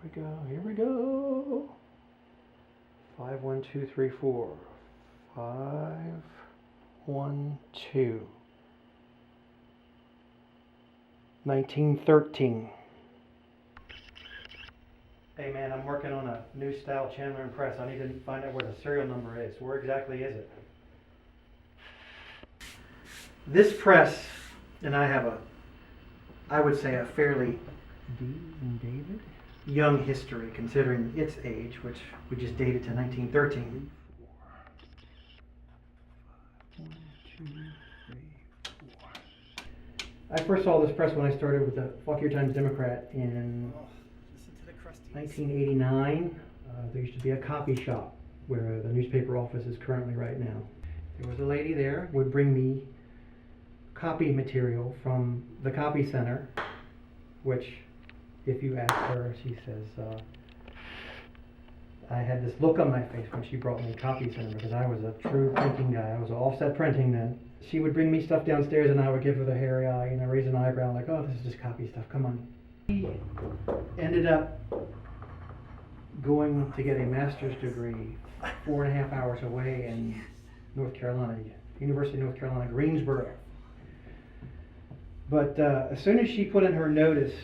we go, here we go. 5, 1, 2, 3, 4. 5, 1, 2. 1913. Hey man, I'm working on a new style Chandler and press. I need to find out where the serial number is. Where exactly is it? This press, and I have I would say a fairly young history considering its age, which we just dated to 1913. 1, 2, 3, 4. I first saw this press when I started with the Fuck Your Times Democrat in 1989. There used to be a copy shop where the newspaper office is currently right now. There was a lady there would bring me copy material from the copy center, which if you ask her, she says, I had this look on my face when she brought me copy center because I was a true printing guy. I was offset printing then. She would bring me stuff downstairs and I would give her the hairy eye, raise an eyebrow like, oh, this is just copy stuff, come on. She ended up going to get a master's degree 4.5 hours away in North Carolina, University of North Carolina, Greensboro. But as soon as she put in her notice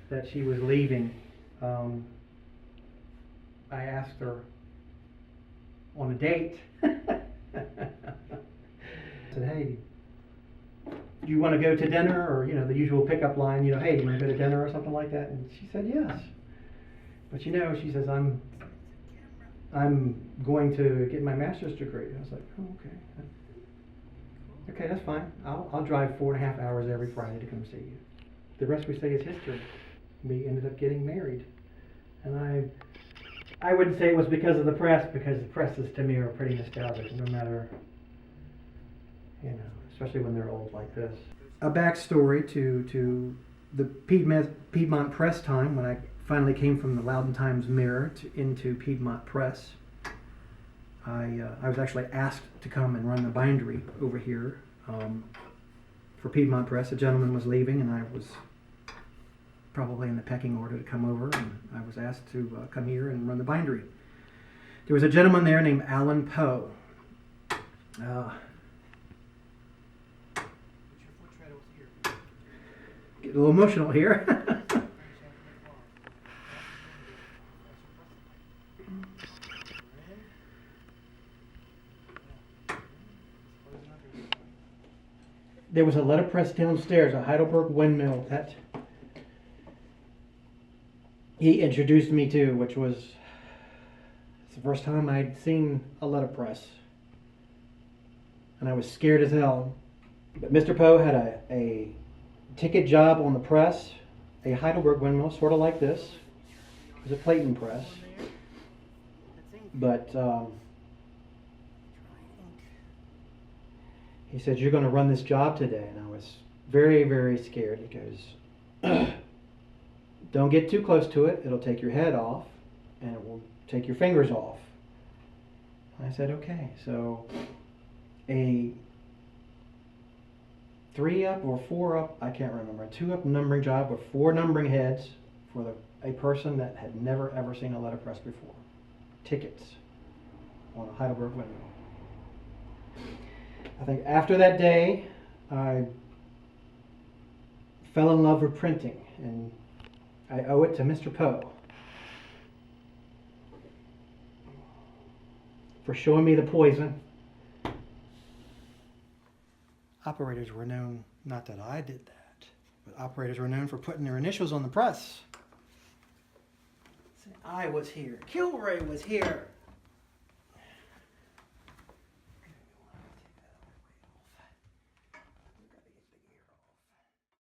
that she was leaving, I asked her on a date. I said, hey, do you want to go to dinner? Or, the usual pickup line, hey, do you want to go to dinner or something like that? And she said yes. But she says, I'm going to get my master's degree. I was like, oh, okay. Okay, that's fine. I'll drive 4.5 hours every Friday to come see you. The rest we say is history. We ended up getting married. And I wouldn't say it was because of the press, because the presses to me are pretty nostalgic, no matter, especially when they're old like this. A backstory to the Piedmont press time, when I finally came from the Loudoun Times Mirror into Piedmont Press. I was actually asked to come and run the bindery over here for Piedmont Press. A gentleman was leaving and I was probably in the pecking order to come over, and I was asked to come here and run the bindery. There was a gentleman there named Alan Poe. Get a little emotional here. There was a letterpress downstairs, a Heidelberg windmill, that he introduced me to, which was the first time I'd seen a letterpress. And I was scared as hell. But Mr. Poe had a ticket job on the press, a Heidelberg windmill, sort of like this. It was a platen press. But he said, you're going to run this job today. And I was very, very scared. He goes, don't get too close to it. It'll take your head off and it will take your fingers off. And I said, okay. So a 3-up or 4-up, I can't remember, a 2-up numbering job with 4 numbering heads for a person that had never ever seen a letterpress before. Tickets on a Heidelberg windmill. I think after that day, I fell in love with printing, and I owe it to Mr. Poe for showing me the poison. Operators were known, not that I did that, but operators were known for putting their initials on the press. I was here. Kilroy was here.